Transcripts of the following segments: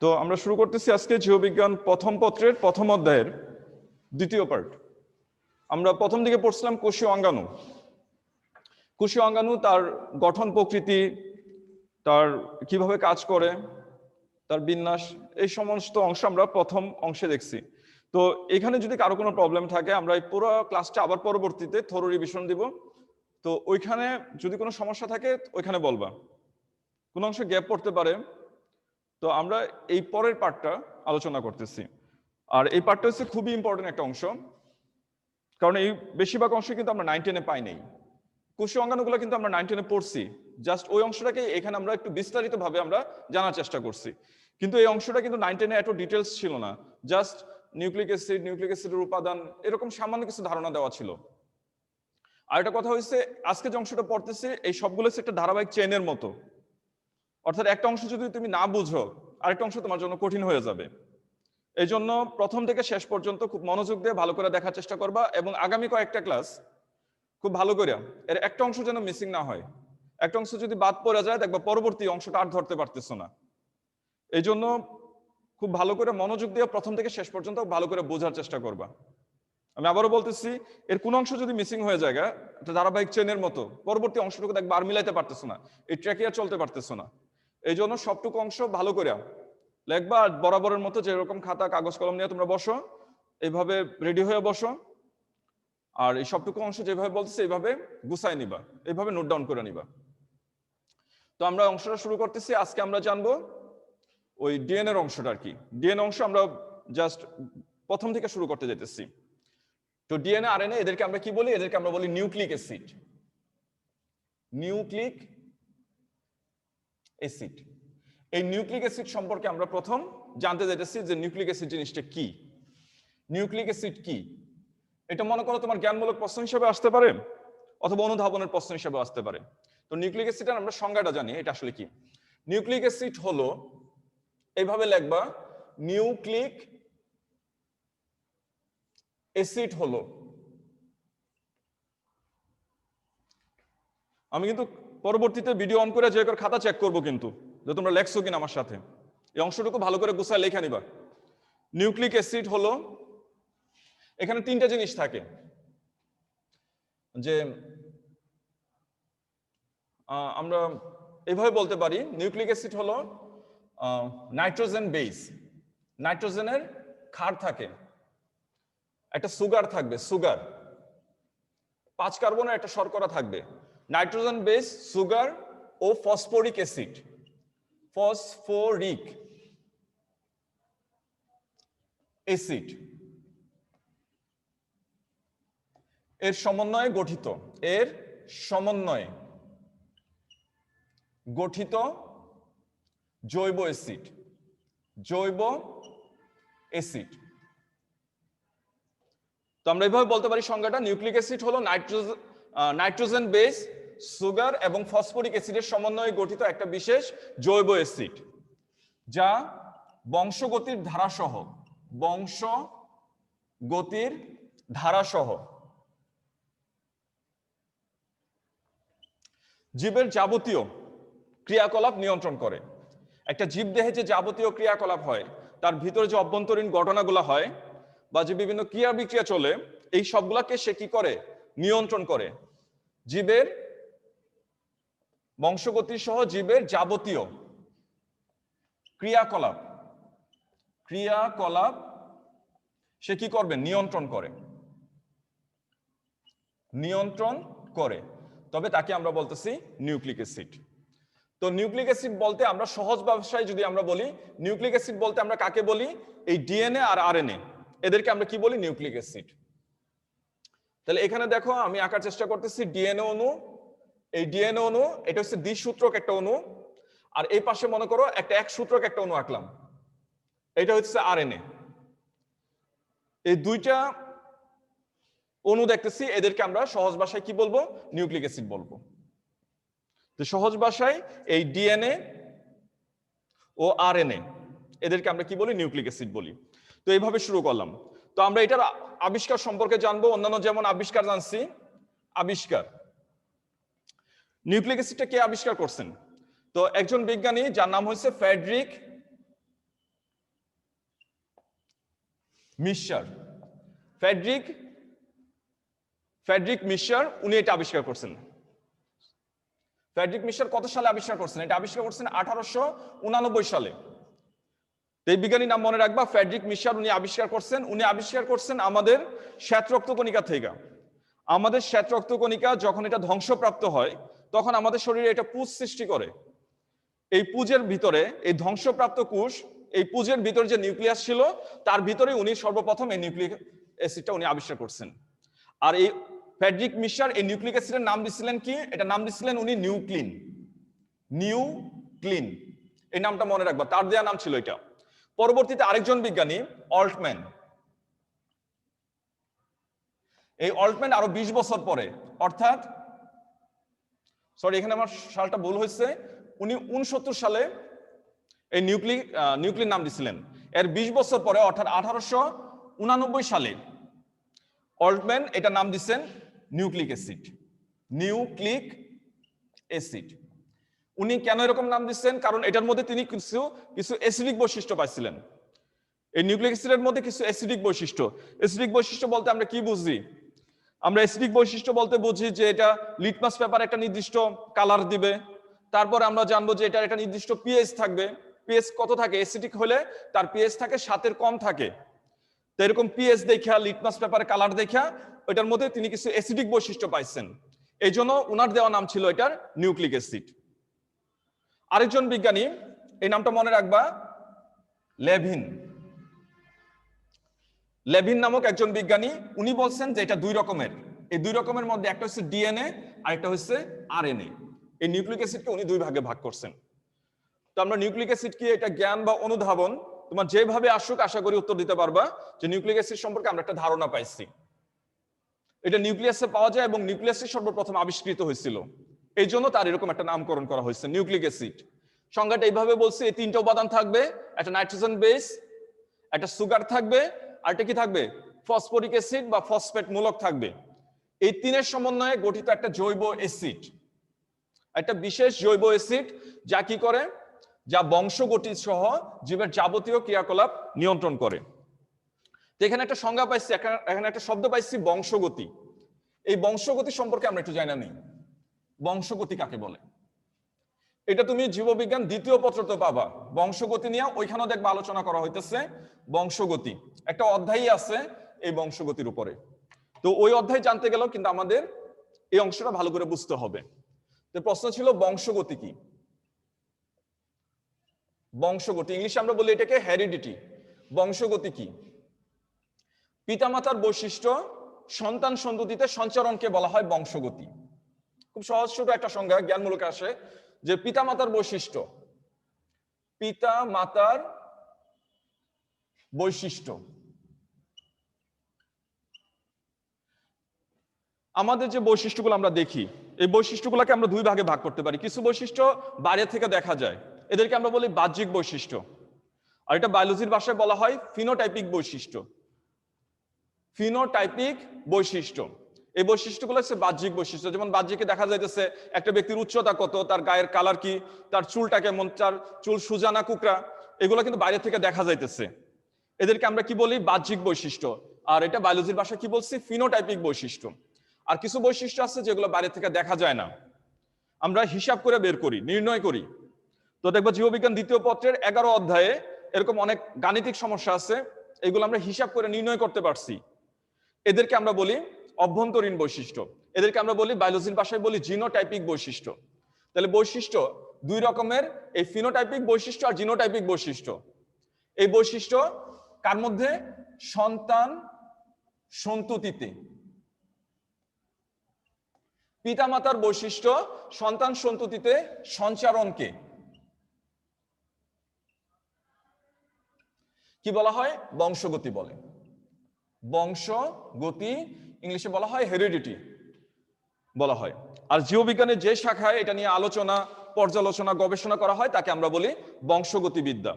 তো আমরা শুরু করতেছি আজকে জীববিজ্ঞান প্রথম পত্রের প্রথম অধ্যায়ের দ্বিতীয় পার্ট। আমরা প্রথম দিকে পড়ছিলাম কোষীয় অঙ্গাণু। কোষীয় অঙ্গাণু, তার গঠন প্রকৃতি, তার কিভাবে কাজ করে, তার বিন্যাস, এই সমস্ত অংশ আমরা প্রথম অংশে দেখছি। তো এখানে যদি কারো কোনো প্রবলেম থাকে, আমরা এই পুরো ক্লাসটা আবার পরবর্তীতে থরো রিভিশন দিব। তো ওইখানে যদি কোনো সমস্যা থাকে ওইখানে বলবা, কোনো অংশ গ্যাপ পড়তে পারে। তো আমরা এই পরের পার্টটা আলোচনা করতেছি, আর এই পার্টটা হচ্ছে খুবই ইম্পর্টেন্ট একটা অংশ, কারণ এই বেশিরভাগ অংশ কিন্তু আমরা 9-10-এ পাই নাই। কোষীয় অঙ্গাণুগুলো কিন্তু আমরা 9-10-এ পড়ছি, জাস্ট ওই অংশটাকে এখানে আমরা একটু বিস্তারিতভাবে আমরা জানার চেষ্টা করছি। কিন্তু এই অংশটা কিন্তু 9-10-এ এত ডিটেলস ছিল না, জাস্ট নিউক্লিক অ্যাসিডের উপাদান এরকম সামান্য কিছু ধারণা দেওয়া ছিল। আর একটা কথা হচ্ছে, আজকে যে অংশটা পড়তেছি এই সবগুলো হচ্ছে একটা ধারাবাহিক চেইনের মতো, অর্থাৎ একটা অংশ যদি তুমি না বুঝো আরেকটা অংশ তোমার জন্য কঠিন হয়ে যাবে। এই জন্য প্রথম থেকে শেষ পর্যন্ত খুব মনোযোগ দিয়ে ভালো করে দেখার চেষ্টা করবা, এবং আগামী কয়েকটা ক্লাস খুব ভালো করে এর একটা অংশ যেন মিসিং না হয়। একটা অংশ যদি বাদ পড়ে যায় দেখবা পরবর্তী অংশটা আর ধরতে পারতেছো না। এই জন্য খুব ভালো করে মনোযোগ দিয়ে প্রথম থেকে শেষ পর্যন্ত ভালো করে বোঝার চেষ্টা করবা। আমি আবারও বলতেছি, এর কোন অংশ যদি মিসিং হয়ে যায় একটা ধারাবাহিক চেনের মতো, পরবর্তী অংশটুকু দেখবা আর মিলাইতে পারতেছো না, এই ট্র্যাকে আর চলতে পারতেছো না। এই জন্য সবটুকু অংশ ভালো করে লেখবা, আর বরাবরের মতো যেরকম খাতা কাগজ কলম নিয়ে তোমরা বসো, এইভাবে রেডি হয়ে বসো, আর এই সবটুকু অংশ যেভাবে বলতেছে এইভাবে গুছাই নিবা, এইভাবে নোট ডাউন করে নিবা। তো আমরা অংশটা শুরু করতেছি। আজকে আমরা জানবো ওই ডিএনএর অংশটা আর কি। ডিএনএ অংশ আমরা জাস্ট প্রথম থেকে শুরু করতে যেতেছি। তো ডিএনএ আরএনএ এদেরকে আমরা কি বলি? এদেরকে আমরা বলি নিউক্লিক অ্যাসিড। Nucleic acid. এই নিউক্লিক অ্যাসিড সম্পর্কে আমরা প্রথম জানতে যেতেছি যে নিউক্লিক অ্যাসিড জিনিসটা কি। নিউক্লিক অ্যাসিড কি এটা মনে করো তোমার জ্ঞানমূলক প্রশ্ন হিসেবে আসতে পারে, অথবা অনুধাবনের প্রশ্ন হিসেবে আসতে পারে। তো নিউক্লিক অ্যাসিডের আমরা সংজ্ঞাটা জানি, এটা আসলে কি। নিউক্লিক অ্যাসিড হলো, এইভাবে লিখবা, নিউক্লিক অ্যাসিড হলো, আমি কিন্তু পরবর্তীতে ভিডিও অন করে যে খাতা চেক করব কিন্তু যে তোমরা লেখছো কিনা আমার সাথে। এই অংশটুকু ভালো করে গুছায় লেখা নিবা। নিউক্লিক অ্যাসিড হলো, এখানে তিনটা জিনিস থাকে, যে আমরা এইভাবে বলতে পারি নিউক্লিক অ্যাসিড হলো নাইট্রোজেন বেস। নাইট্রোজেনের ক্ষার থাকে, একটা সুগার থাকবে, সুগার 5 কার্বনের একটা শর্করা থাকবে, নাইট্রোজেন বেস, সুগার ও ফসফরিক অ্যাসিড। ফসফরিক অ্যাসিড এর সমন্বয়ে গঠিত, এর সমন্বয়ে গঠিত জৈব অ্যাসিড। জৈব অ্যাসিড। তো আমরা এইভাবে বলতে পারি সংজ্ঞাটা, নিউক্লিক অ্যাসিড হলো নাইট্রোজেন বেস, সুগার এবং ফসফরিক অ্যাসিডের সমন্বয়ে গঠিত একটা বিশেষ জৈব অ্যাসিড, যা বংশগতির ধারাসহ, বংশগতির ধারাসহ জীবের যাবতীয় ক্রিয়াকলাপ নিয়ন্ত্রণ করে। একটা জীবদেহে যে যাবতীয় ক্রিয়াকলাপ হয়, তার ভিতরে যে অভ্যন্তরীণ ঘটনাগুলো হয় বা যে বিভিন্ন ক্রিয়া বিক্রিয়া চলে, এই সবগুলাকে সে কি করে? নিয়ন্ত্রণ করে। জীবের বংশগতি সহ জীবের যাবতীয় ক্রিয়াকলাপ সে কি করবে? নিয়ন্ত্রণ করে। নিয়ন্ত্রণ করে, তবে তাকে আমরা বলতেছি নিউক্লিক অ্যাসিড। তো নিউক্লিক অ্যাসিড বলতে আমরা সহজ ভাষায় যদি আমরা বলি, নিউক্লিক অ্যাসিড বলতে আমরা কাকে বলি? এই ডিএনএ আর আরএনএ, এদেরকে আমরা কি বলি? Nucleic acid. তাহলে এখানে দেখো আমি আঁকার চেষ্টা করতেছি ডিএনএ অণু। এই ডিএনএ অণু এটা হচ্ছে দ্বিসূত্রক একটা অণু, আর এই পাশে মনে করো একটা একসূত্রক একটা অণু আঁকলাম, এটা হচ্ছে আরএনএ। এই দুইটা অণু দেখতেছি, এদেরকে আমরা সহজ ভাষায় কি বলবো? নিউক্লিক অ্যাসিড বলবো। তো সহজ ভাষায় এই ডিএনএ ও আরএনএ এদেরকে আমরা কি বলি? নিউক্লিক অ্যাসিড বলি। তো এইভাবে শুরু করলাম। তো আমরা এটার আবিষ্কার সম্পর্কে জানবো, অন্যান্য যেমন আবিষ্কার জানছি। আবিষ্কার, নিউক্লিক অ্যাসিডটা কে আবিষ্কার করছেন? তো একজন বিজ্ঞানী যার নাম হচ্ছে ফ্রেডরিক মিশার, ফ্রেডরিক মিশার উনি এটা আবিষ্কার করছেন। ফ্রেডরিক মিশার কত সালে আবিষ্কার করছেন? এটা আবিষ্কার করছেন 1889 সালে। এই বিজ্ঞানীর নাম মনে রাখবা, ফ্রেডরিক মিশার। উনি আবিষ্কার করছেন আমাদের শ্বেত রক্তকণিকা থেকে। আমাদের শ্বেত রক্তকণিকা যখন এটা ধ্বংসপ্রাপ্ত হয় তখন আমাদের শরীরে এটা পুঁজ সৃষ্টি করে। এই পুঁজের ভিতরে, এই ধ্বংসপ্রাপ্ত কোষ, এই পুঁজের ভিতরে যে নিউক্লিয়াস ছিল তার ভিতরে উনি সর্বপ্রথম এই নিউক্লিক অ্যাসিডটা উনি আবিষ্কার করছেন। আর এই ফ্রেডরিক মিশার এই নিউক্লিক অ্যাসিডের নাম দিছিলেন কি? এটা নাম দিছিলেন উনি নিউক্লিন। এই নামটা মনে রাখবা, তার দেয়া নাম ছিল এটা। পরবর্তীতে আরেকজন বিজ্ঞানী অল্টম্যান, এই অল্টম্যান আরো 20 বছর পরে, অর্থাৎ এখানে আমার সালটা ভুল হয়েছে, উনি 69 সালে এই নিউক্লিন নাম দিছিলেন। এর 20 বছর পরে অর্থাৎ 1889 সালে অল্টম্যান এটা নাম দিচ্ছেন নিউক্লিক অ্যাসিড। উনি কেন এরকম নাম দিচ্ছেন? কারণ এটার মধ্যে তিনি কিছু অ্যাসিডিক বৈশিষ্ট্য পাইছিলেন। এই নিউক্লিক অ্যাসিডের মধ্যে কিছু অ্যাসিডিক বৈশিষ্ট্য বলতে আমরা কি বুঝি? আমরা অ্যাসিডিক বৈশিষ্ট্য বলতে বুঝি যে এটা লিটমাস পেপার একটা নির্দিষ্ট কালার দিবে। তারপর আমরা জানবো যে এটা একটা নির্দিষ্ট পিএইচ থাকবে। পিএইচ কত থাকে? অ্যাসিডিক হলে তার পিএইচ থাকে 7-এর কম থাকে। তো এরকম পিএইচ দেখা, লিটমাস পেপারে কালার দেখা, ওইটার মধ্যে তিনি কিছু অ্যাসিডিক বৈশিষ্ট্য পাইছেন। এই জন্য ওনার দেওয়া নাম ছিল এটার নিউক্লিক অ্যাসিড। আরেকজন বিজ্ঞানী, এই নামটা মনে রাখবা, লেভিন নামক একজন বিজ্ঞানী, উনি বলছেন যে এটা দুই রকমের। এই দুই রকমের মধ্যে একটা হচ্ছে ডিএনএ আর একটা হচ্ছে আরএনএ। এই নিউক্লিক অ্যাসিডকে উনি দুই ভাগে ভাগ করছেন। তো আমরা নিউক্লিক অ্যাসিড কি, এটা জ্ঞান বা অনুধাবন, তোমার যেভাবে আসুক আশা করি উত্তর দিতে পারবা যে নিউক্লিক অ্যাসিড সম্পর্কে আমরা একটা ধারণা পাইছি। এটা নিউক্লিয়াসে পাওয়া যায় এবং নিউক্লিয়াসে সর্বপ্রথম আবিষ্কৃত হয়েছিল, এই জন্য তার এরকম একটা নামকরণ করা হয়েছে নিউক্লিক অ্যাসিড। সংজ্ঞাটা এইভাবে বলছে, এই 3টা উপাদান থাকবে, একটা নাইট্রোজেন বেস, একটা সুগার থাকবে, আর একটা কি থাকবে? ফসফরিক অ্যাসিড বা ফসফেট মূলক থাকবে। এই 3-এর সমন্বয়ে গঠিত একটা জৈব অ্যাসিড, একটা বিশেষ জৈব অ্যাসিড, যা কি করে? যা বংশগতি সহ জীবের যাবতীয় ক্রিয়াকলাপ নিয়ন্ত্রণ করে। তো এখানে একটা সংজ্ঞা পাইছি, এখানে একটা শব্দ পাইছি বংশগতি। এই বংশগতি সম্পর্কে আমরা একটু জানা নেই। বংশগতি কাকে বলে? এটা তুমি জীববিজ্ঞান 2য় পত্রতে পাবা, বংশগতি নিয়ে ওইখানেও দেখবা আলোচনা করা হইতেছে বংশগতি। একটা অধ্যায় আছে এই বংশগতির উপরে। তো ওই অধ্যায় জানতে গেলেও কিন্তু আমাদের এই অংশটা ভালো করে বুঝতে হবে। তো প্রশ্ন ছিল বংশগতি কি? বংশগতি ইংলিশে আমরা বলি এটাকে হেরিডিটি। বংশগতি কি? পিতামাতার বৈশিষ্ট্য সন্তান সন্ততিতে সঞ্চারণকে বলা হয় বংশগতি। খুব সহজ ছোট একটা সংজ্ঞা, জ্ঞানমূলক আসে, যে পিতামাতার বৈশিষ্ট্য, আমাদের যে বৈশিষ্ট্যগুলো আমরা দেখি, এই বৈশিষ্ট্যগুলোকে আমরা দুই ভাগে ভাগ করতে পারি। কিছু বৈশিষ্ট্য বাইরে থেকে দেখা যায়, এদেরকে আমরা বলি বাহ্যিক বৈশিষ্ট্য। আর এটা বায়োলজির ভাষায় বলা হয় ফিনোটাইপিক বৈশিষ্ট্য। এই বৈশিষ্ট্যগুলো হচ্ছে বাহ্যিক বৈশিষ্ট্য। যেমন বাহ্যিকে দেখা যাইতেছে একটা ব্যক্তির উচ্চতা কত, তার গায়ের কালার কি, তার চুলটা কেমন, তার চুল সোজা না কুকরা, এগুলো কিন্তু বাইরে থেকে দেখা যাইতেছে। এদেরকে আমরা কি বলি? বাহ্যিক বৈশিষ্ট্য। আর এটা বায়োলজির ভাষায় কি বলছি? ফিনোটাইপিক বৈশিষ্ট্য। আর কিছু বৈশিষ্ট্য আছে যেগুলো বাইরে থেকে দেখা যায় না, আমরা হিসাব করে বের করি, নির্ণয় করি। তো দেখবো জীববিজ্ঞান 2য় পত্রের 11 অধ্যায়ে এরকম অনেক গাণিতিক সমস্যা আছে, এগুলো আমরা হিসাব করে নির্ণয় করতে পারছি। এদেরকে আমরা বলি অভ্যন্তরীণ বৈশিষ্ট্য। এদেরকে আমরা বলি বায়োলজির ভাষায় বলি জিনোটাইপিক বৈশিষ্ট্য। তাহলে বৈশিষ্ট্য দুই রকমের, এই ফিনোটাইপিক বৈশিষ্ট্য আর জিনোটাইপিক বৈশিষ্ট্য। এই বৈশিষ্ট্য কার মধ্যে? সন্তান সন্ততিতে। পিতামাতার বৈশিষ্ট্য সন্তান সন্ততিতে সঞ্চারণকে কি বলা হয়? বংশগতি বলে। বংশগতি ইংলিশে বলা হয় হেরিডিটি বলা হয়। আর জীববিজ্ঞানের যে শাখায় এটা নিয়ে আলোচনা, পর্যালোচনা, গবেষণা করা হয় তাকে আমরা বলি বংশগতিবিদ্যা।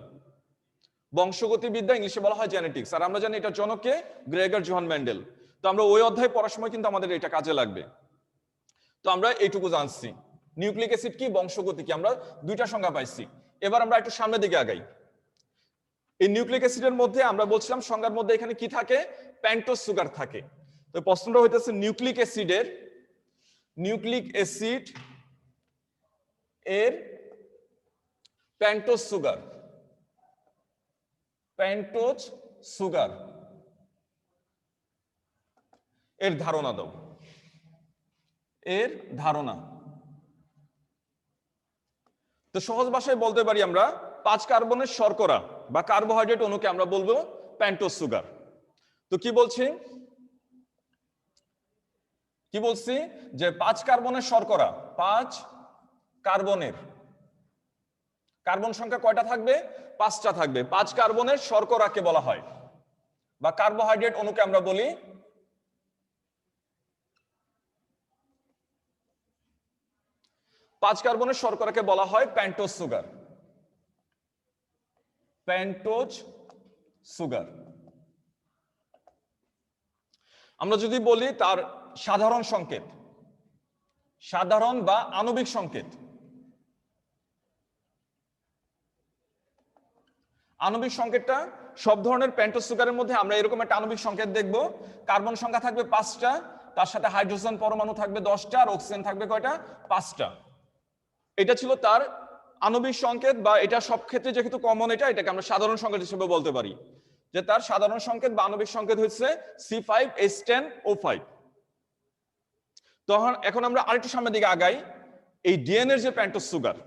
ইংলিশে বলা হয় জেনেটিক্স। আর আমরা জানি এটা জনককে গ্রেগর জোহান মেন্ডেল। তো আমরা ওই অধ্যায় পড়ার সময় কিন্তু আমাদের এটা কাজে লাগবে। তো আমরা এইটুকু জানছি, নিউক্লিক অ্যাসিড কি, বংশগতি কি, আমরা 2টা সংজ্ঞা পাইছি। এবার আমরা একটু সামনের দিকে আগাই। এই নিউক্লিক অ্যাসিডের মধ্যে আমরা বলছিলাম সংজ্ঞার মধ্যে এখানে কি থাকে, পেন্টোজ সুগার থাকে। তো প্রশ্নটা হইতেছে নিউক্লিক অ্যাসিড এর পেন্টোজ সুগার এর ধারণা দাও, এর ধারণা। তো সহজ ভাষায় বলতে পারি আমরা 5 কার্বনের শর্করা বা কার্বোহাইড্রেট অণুকে আমরা বলবো পেন্টোজ সুগার। তো কি বলছি যে 5 কার্বনের শর্করা, 5 কার্বনের, কার্বন সংখ্যা কয়টা থাকবে, 5টা থাকবে। 5 কার্বনের শর্করাকে বলা হয় বা কার্বোহাইড্রেট অণুকে আমরা বলি পাঁচ কার্বনের শর্করাকে বলা হয় পেন্টোজ সুগার। আমরা যদি বলি তার সাধারণ সংকেত, সাধারণ বা আণবিক সংকেত, আণবিক সংকেতটা সব ধরনের পেন্টোজ সুগারের মধ্যে আমরা এরকম একটা আণবিক সংকেত দেখব। কার্বন সংখ্যা থাকবে 5টা, তার সাথে হাইড্রোজেন পরমাণু থাকবে 10টা, আর অক্সিজেন থাকবে কয়টা, 5টা। এটা ছিল তার আণবিক সংকেত, বা এটা সব ক্ষেত্রে যেহেতু কমন, এটাকে আমরা সাধারণ সংকেত হিসেবে বলতে পারি যে তার সাধারণ সংকেত বা আণবিক সংকেত হচ্ছে C5H10O5। তখন এখন আমরা আরেকটু সামনের দিকে আগাই, এই ডিএনএর যে পেন্টোজ সুগার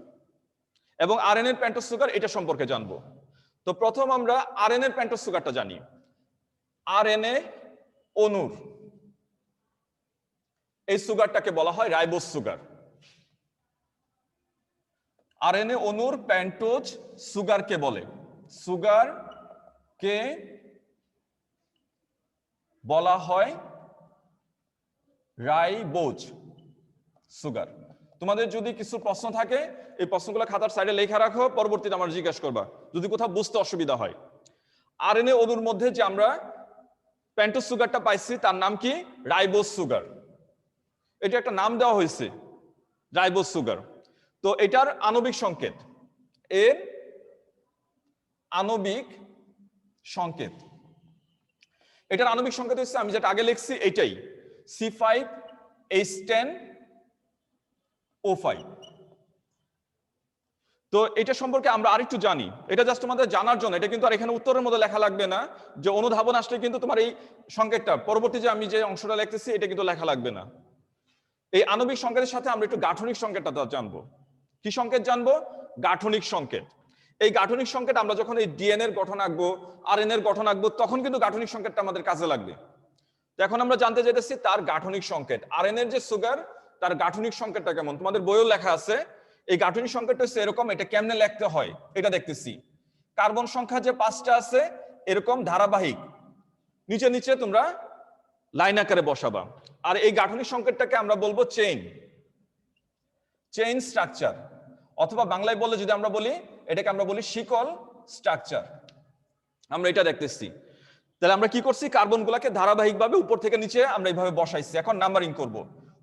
এবং আরএনএর পেন্টোজ সুগার এটা সম্পর্কে জানবো। তো প্রথম আমরা আরএনএর পেন্টোজ সুগারটা জানি। আরএনএ অণুর এই সুগারটাকে বলা হয় রাইবোজ সুগার। আরএনএ অণুর পেন্টোজ সুগারকে বলে, সুগারকে বলা হয় রাইবোজ সুগার। তোমাদের যদি কিছু প্রশ্ন থাকে এই প্রশ্নগুলো খাতার সাইডে লেখা রাখো, পরবর্তীতে আমার জিজ্ঞাসা করবা যদি কোথাও বুঝতে অসুবিধা হয়। আরএনএ অণুর মধ্যে যে আমরা পেন্টোজ সুগারটা পাইছি তার নাম কি, রাইবোজ সুগার। এটা একটা নাম দেওয়া হয়েছে রাইবোজ সুগার। তো এটার আণবিক সংকেত, এর আণবিক সংকেত, এটার আণবিক সংকেত হচ্ছে আমি যেটা আগে লিখছি এইটাই, C5H10O5। তো এটা সম্পর্কে আমরা আরেকটু জানি, এটা জাস্ট তোমাদের জানার জন্য, এটা কিন্তু আর এখানে উত্তরের মধ্যে লেখা লাগবে না, যে অনুধাবন আসলে কিন্তু তোমার এই সংকেতটা পরবর্তী যে আমি যে অংশটা লিখতেছি এটা কিন্তু লেখা লাগবে না। এই আণবিক সংকেতের সাথে আমরা একটু গাঠনিক সংকেতটা জানবো। কি সংকেত জানবো, গাঠনিক সংকেত। এই গাঠনিক সংকেত আমরা যখন এই ডিএনএ এর গঠন আঁকবো, আরএনএ এর গঠন আঁকবো, তখন কিন্তু গাঠনিক সংকেতটা আমাদের কাজে লাগবে। তো এখন আমরা জানতে চাইতেছি তার গাঠনিক সংকেত, আরএনএ এর যে সুগার তার গাঠনিক সংকেতটা কেমন। তোমাদের বইও লেখা আছে এই গাঠনিক সংকেতটা হচ্ছে এরকম, এটা কেমনে লিখতে হয় এটা দেখতেছি। কার্বন সংখ্যা যে 5টা আছে এরকম ধারাবাহিক নিচে নিচে তোমরা লাইন আকারে বসাবা। আর এই গাঠনিক সংকেতটাকে আমরা বলবো চেইন স্ট্রাকচার, অথবা বাংলায় বললে যদি আমরা বলি এটাকে আমরা বলি শিকল স্ট্রাকচার। আমরা এটা দেখতেছি। তাহলে আমরা কি করছি, কার্বন গুলাকে ধারাবাহিকভাবে উপর থেকে নিচে আমরা এইভাবে বসাইছি। এখন নাম্বারিং করব,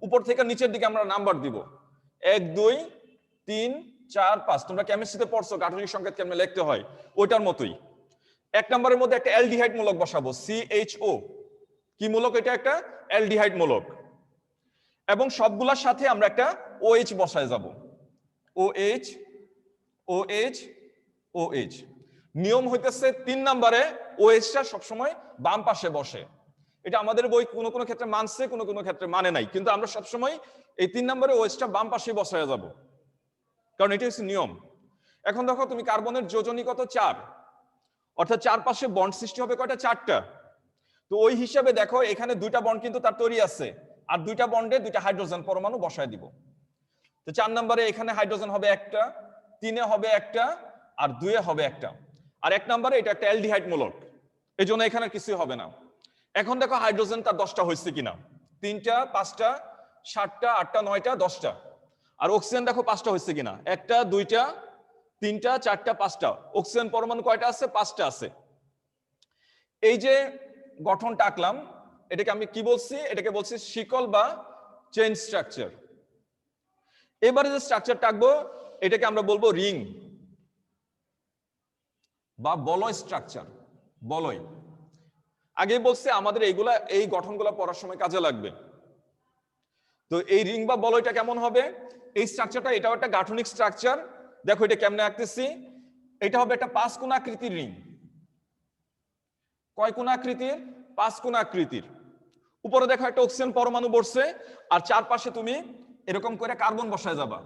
উপর থেকে নিচের দিকে আমরা নাম্বার দিব 1 2 3 4 5। তোমরা কেমিস্ট্রিতে পড়ছো গাঠনিক সংকেত কেমনে লিখতে হয়, ওইটার মতোই। 1 নম্বরের মধ্যে একটা অ্যালডিহাইড মূলক বসাবো, CHO। কি মূলক এটা, একটা অ্যালডিহাইড মূলক। এবং সবগুলোর সাথে আমরা একটা OH বসায় যাব, OH OH OH। নিয়ম হইতেছে 3 নম্বরে OH-টা সবসময় বাম পাশে বসে। এটা আমাদের বই কোনো কোনো ক্ষেত্রে মানছে, কোনো কোনো ক্ষেত্রে মানে নাই, কিন্তু আমরা সবসময় এই 3 নম্বরে OH-টা বাম পাশে বসায় যাব, কারণ এটা হচ্ছে নিয়ম। এখন দেখো তুমি কার্বনের যোজনী কত, 4, অর্থাৎ চারপাশে বন্ড সৃষ্টি হবে কয়টা, 4টা। তো ওই হিসাবে দেখো এখানে 2টা বন্ড কিন্তু তার তৈরি আছে, আর 2টা বন্ডে 2টা হাইড্রোজেন পরমাণু বসায় দিব। তো 4 নম্বরে এখানে হাইড্রোজেন হবে একটা, 3-এ হবে একটা, আর 2-এ হবে একটা। আর 1 নম্বরে এটা একটা অ্যালডিহাইড মূলক, এই জন্য এখানে কিছুই হবে না। এখন দেখো হাইড্রোজেন তার 10টা হয়েছে কিনা, 3টা 5টা 7টা 8টা 9টা 10টা। আর অক্সিজেন দেখো 5টা হয়েছে কিনা, 1টা 2টা 3টা 4টা 5টা। অক্সিজেন পরমাণু কয়টা আছে, 5টা আছে। এই যে গঠনটা আঁকলাম এটাকে আমি কি বলছি, এটাকে বলছি শিকল বা চেইন স্ট্রাকচার। এবারে যে স্ট্রাকচারটা আঁকবো এটাকে আমরা বলবো রিং। বা বলয় স্ট্রাকচার, বলয়। আগে বলছে আমাদের এইগুলা, এই গঠনগুলা পড়ার সময় কাজে লাগবে। তো এই রিং বা বলয়টা কেমন হবে? এই স্ট্রাকচারটা, এটাও একটা গাঠনিক স্ট্রাকচার। দেখো এটা কেমনে আঁকতেছি। এটা হবে একটা 5 কোণ আকৃতির রিং। কয় কোণ আকৃতির? 5 কোণ আকৃতির। উপরে দেখো একটা অক্সিজেন পরমাণু বসছে, আর চারপাশে তুমি এরকম করে কার্বন বসায় যাবা।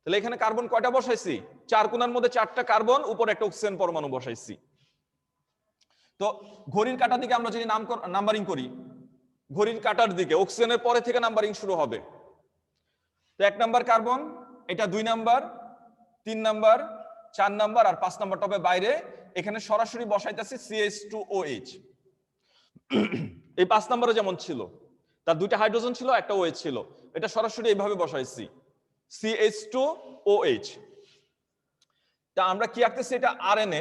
তাহলে এখানে কার্বন কয়টা বসাইছি? 4 কোণার মধ্যে 4টা কার্বন, উপরে একটা অক্সিজেন পরমাণু বসাইছি। তো ঘড়ির কাঁটার দিকে আমরা যদি নাম্বারিং করি, ঘড়ির কাঁটার দিকে অক্সিজেনের পরে থেকে নাম্বারিং শুরু হবে। তো 1 নাম্বার কার্বন, এটা 2 নাম্বার, 3 নাম্বার, 4 নাম্বার, আর 5 নাম্বারটা হবে বাইরে। এখানে সরাসরি বসাইতেছি CH2OH। এই 5 নাম্বারে যেমন ছিল, তার 2টা হাইড্রোজেন ছিল, একটা OH ছিল, এটা সরাসরি এইভাবে বসাইছি CH2OH। তা আমরা কি আঁকতেছি? এটা RN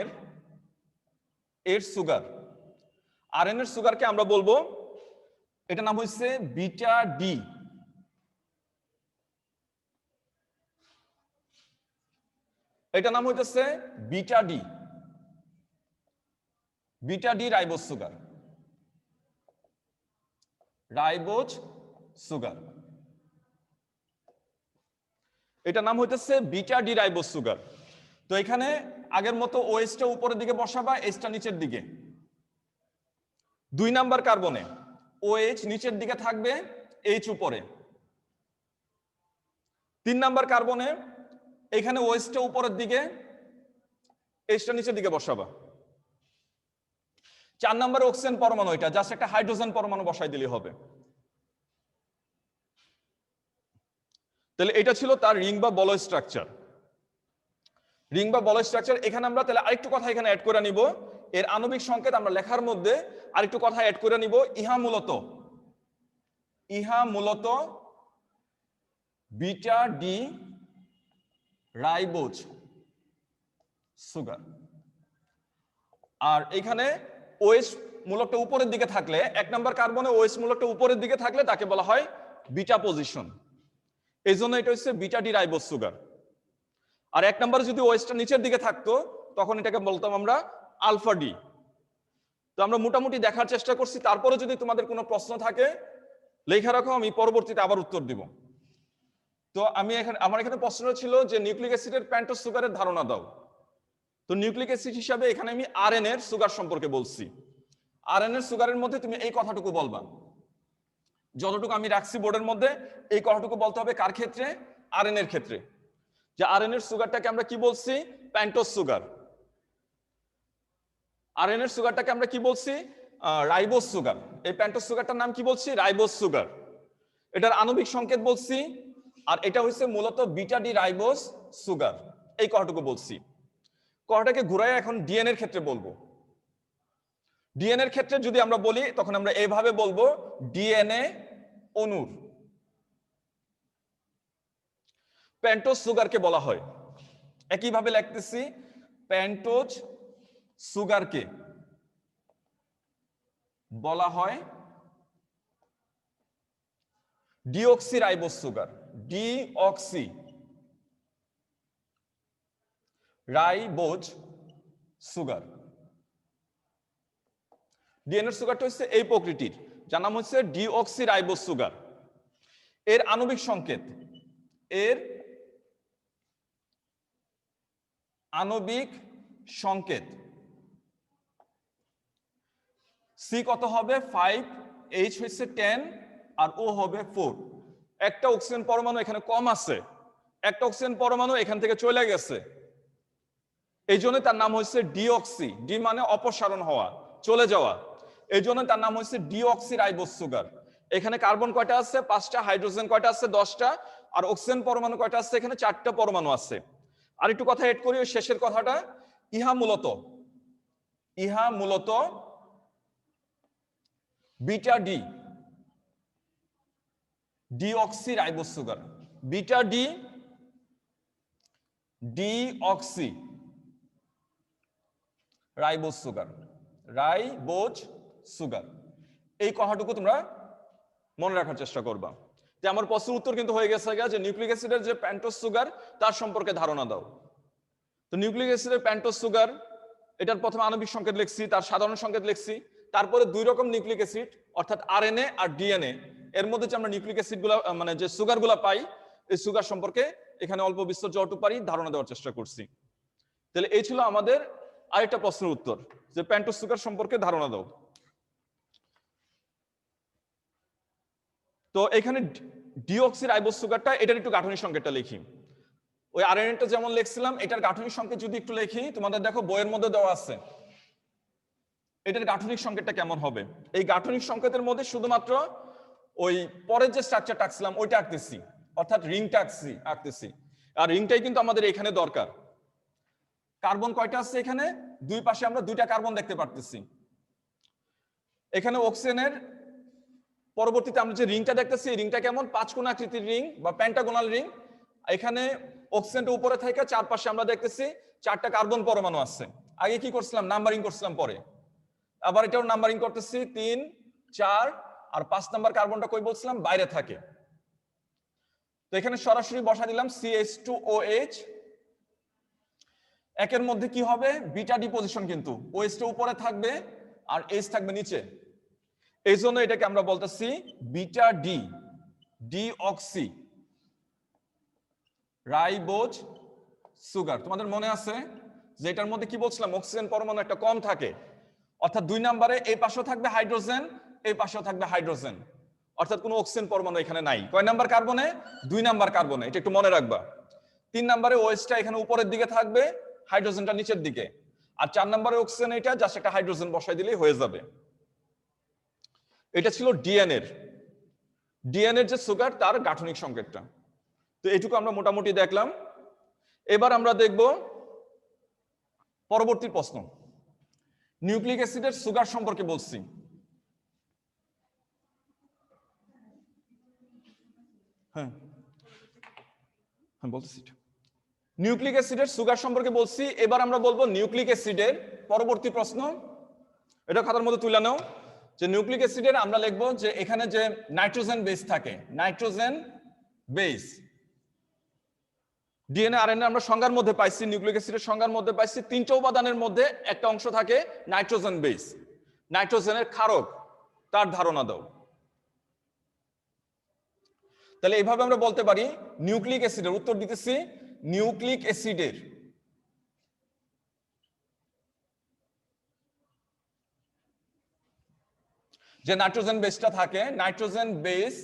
এর সুগার। RN এর সুগারকে আমরা বলবো, এটা নাম হচ্ছে বিটা ডি। এটা নাম হইতেছে beta D, beta D ribose sugar, ribose sugar. এটা নাম হইতেছে বিটা ডি রাইবোজ সুগার। তো এখানে আগের মতো ওএইচটা উপরের দিকে বসাবা, এইচটা নিচের দিকে। 2 নাম্বার কার্বনে OH নিচের দিকে থাকবে, H উপরে। 3 নাম্বার কার্বনে এখানে OHটা উপরের দিকে, Hটা নিচের দিকে বসাবা। 4 নাম্বার অক্সিজেন পরমাণু, এটা জাস্ট একটা হাইড্রোজেন পরমাণু বসাই দিলেই হবে। তাহলে এটা ছিল তার রিং বা বলয় স্ট্রাকচার। রিং বা বলয় স্ট্রাকচার। এখানে আমরা তাহলে আরেকটু কথা এখানে অ্যাড করে নিব। এর আণবিক সংকেত আমরা লেখার মধ্যে আরেকটু কথা অ্যাড করে নিব। ইহা মূলত বিটা ডি রাইবোজ সুগার। আর এখানে OH মূলকটা উপরের দিকে থাকলে, 1 নাম্বার কার্বনে OH মূলকটা উপরের দিকে থাকলে তাকে বলা হয় বিটা পজিশন। এই জন্য এটা হচ্ছে বিটা ডি রাইবোজ সুগার। আর 1 নাম্বারে যদি OHটা নিচের দিকে থাকতো, তখন এটাকে বলতাম আমরা আলফা ডি। তো আমরা মোটামুটি দেখার চেষ্টা করছি। তারপরে যদি তোমাদের কোনো প্রশ্ন থাকে লেখা রাখো, আমি পরবর্তীতে আবার উত্তর দিব। তো আমার এখানে প্রশ্ন ছিল যে নিউক্লিক অ্যাসিডের পেন্টোজ সুগারের ধারণা দাও। তো নিউক্লিক অ্যাসিড হিসাবে এখানে আমি RN এর সুগার সম্পর্কে বলছি। RN এর সুগারের মধ্যে তুমি এই কথাটুকু বলবা, যতটুকু আমি রাখছি বোর্ডের মধ্যে, এই কথাটুকু বলতে হবে। কার ক্ষেত্রে? RN এর ক্ষেত্রে। যে RN এর সুগারটাকে আমরা কি বলছি? Pentose sugar. RN এর সুগারটাকে আমরা কি বলছি? Ribose sugar. এই পেন্টোজ সুগারটার নাম কি বলছি? Ribose sugar. এটার আণবিক সংকেত বলছি। আর এটা হচ্ছে মূলত বিটা ডি রাইবোজ সুগার। এই কথাটুকু বলছি। কথাটাকে ঘুরাই এখন ডিএনএ এর ক্ষেত্রে বলবো। ডিএনএ এর ক্ষেত্রে যদি আমরা বলি, তখন আমরা এইভাবে বলবো, ডিএনএ অণুর পেন্টোজ সুগারকে বলা হয়। একইভাবে লিখতেছি, পেন্টোজ সুগারকে বলা হয় deoxy ribose sugar. Deoxy ribose sugar. DNA সুগারটা হচ্ছে এই প্রকৃতির, যার নাম হচ্ছে ডিঅক্সি রাইবোজ সুগার। এর আণবিক সংকেত, এর আণবিক সংকেত সি কত হবে? 5, H হচ্ছে 10, আর O হবে 4। একটা অক্সিজেন পরমাণু এখানে কম আছে, একটা অক্সিজেন পরমাণু এখান থেকে চলে গেছে, এই জন্য তার নাম হচ্ছে ডিঅক্সি। ডি মানে অপসারণ হওয়া, চলে যাওয়া। এই জন্য তার নাম হচ্ছে ডিঅক্সি রাইবোজ সুগার। এখানে কার্বন কয়টা আছে? 5টা। হাইড্রোজেন কয়টা আছে? 10টা। আর অক্সিজেন পরমাণু কয়টা আছে? এখানে 4টা পরমাণু আছে। আর একটু কথা এড করি ওই শেষের কথাটা। ইহা মূলত beta D deoxy ribose sugar. Beta D deoxy ribose sugar. Ribose sugar. এই কথাটুকু তোমরা মনে রাখার চেষ্টা করবা। যে আমার প্রশ্নের উত্তর কিন্তু হয়ে গেছে যে নিউক্লিক অ্যাসিডের যে পেন্টোজ সুগার, তার সম্পর্কে ধারণা দাও। তো নিউক্লিক অ্যাসিডের পেন্টোজ সুগার, এটার প্রথমে আণবিক সংকেত লিখছি, তার সাধারণ সংকেত লিখছি, তারপরে দুই রকম নিউক্লিক অ্যাসিড অর্থাৎ আরএনএ আর ডিএনএ, এর মধ্যে যে আমরা নিউক্লিক অ্যাসিডগুলো মানে যে সুগারগুলো পাই, এই সুগার সম্পর্কে এখানে অল্প বিস্তর যতটুকু পারি ধারণা দেওয়ার চেষ্টা করছি। তাহলে এই ছিল আমাদের আরেকটা প্রশ্নের উত্তর, যে পেন্টোজ সুগার সম্পর্কে ধারণা দাও। তো এখানে ডিঅক্সিরাইবোজ সুগারটা, এটার একটু গাঠনিক সংকেতটা লিখি। ওই আরএনএটা যেমন লিখছিলাম, এটার গাঠনিক সংকেত যদি একটু লিখি, তোমাদের দেখো বইয়ের মধ্যে দেওয়া আছে। এটার গাঠনিক সংকেতটা কেমন হবে? এই গাঠনিক সংকেতের মধ্যে শুধুমাত্র ওই পরের যে স্ট্রাকচারটা আঁকছিলাম ওইটা আঁকতেছি, অর্থাৎ রিংটা আঁকতেছি। আর রিংটাই কিন্তু আমাদের এখানে দরকার। কার্বন কয়টা আছে এখানে? দুই পাশে আমরা দুইটা কার্বন দেখতে পারতেছি। এখানে অক্সিজেনের পরবর্তীতে আমরা যে রিংটা দেখতেছি, এই রিংটা কেমন? 5 কোণ আকৃতির রিং বা পেন্টাগোনাল রিং। এখানে অক্সিজেনটা উপরে থেকে চারপাশে আমরা দেখতেছি 4টা কার্বন পরমাণু আছে। আগে কি করছিলাম? নাম্বারিং করছিলাম, পরে আবার এটাও নাম্বারিং করতেছি, 3, 4 আর 5 নাম্বার কার্বনটা কই বলছিলাম? বাইরে থাকে। তো এখানে সরাসরি বসা দিলাম CH2OH। একের মধ্যে কি হবে? বিটা ডি পজিশন, কিন্তু OH টা উপরে থাকবে আর H থাকবে নিচে। এই জন্য এটাকে আমরা বলতেছি beta D, deoxy ribose sugar. তোমাদের মনে আছে যে এটার মধ্যে কি বলছিলাম? অক্সিজেন পরমাণু একটা কম থাকে, অর্থাৎ 2 নম্বরে এই পাশেও থাকবে হাইড্রোজেন, এই পাশেও থাকবে হাইড্রোজেন, অর্থাৎ কোনো অক্সিজেন পরমাণু এখানে নাই। কয় নাম্বার কার্বনে? 2 নাম্বার কার্বনে, এটা একটু মনে রাখবা। 3 নম্বরে ওএইচটা এখানে উপরের দিকে থাকবে, হাইড্রোজেনটা নিচের দিকে, আর 4 নম্বরে অক্সিজেন, এটা জাস্ট একটা হাইড্রোজেন বসাই দিলেই হয়ে যাবে। এটা ছিল ডিএনএর যে সুগার, তার গাঠনিক সংকেতটা। তো এইটুকু আমরা মোটামুটি দেখলাম। এবার আমরা দেখব পরবর্তী প্রশ্ন। নিউক্লিক অ্যাসিডের সুগার সম্পর্কে বলছি। হ্যাঁ বলতেছি, নিউক্লিক অ্যাসিডের সুগার সম্পর্কে বলছি। এবার আমরা বলবো নিউক্লিক অ্যাসিডের পরবর্তী প্রশ্ন। এটা খাতার মধ্যে তুলে নাও, যে নিউক্লিক অ্যাসিডের আমরা লিখবো যে এখানে যে নাইট্রোজেন বেস থাকে, নাইট্রোজেন বেস। ডিএনএ আরএনএ আমরা সংজ্ঞার মধ্যে পাইছি, নিউক্লিক অ্যাসিডের সংজ্ঞার মধ্যে পাইছি 3টা উপাদানের মধ্যে একটা অংশ থাকে নাইট্রোজেন বেস। নাইট্রোজেনের ক্ষারক, তার ধারণা দাও। তাহলে এইভাবে আমরা বলতে পারি নিউক্লিক অ্যাসিডের, উত্তর দিতেছি নিউক্লিক অ্যাসিডের যে নাইট্রোজেন বেসটা থাকে, নাইট্রোজেন বেস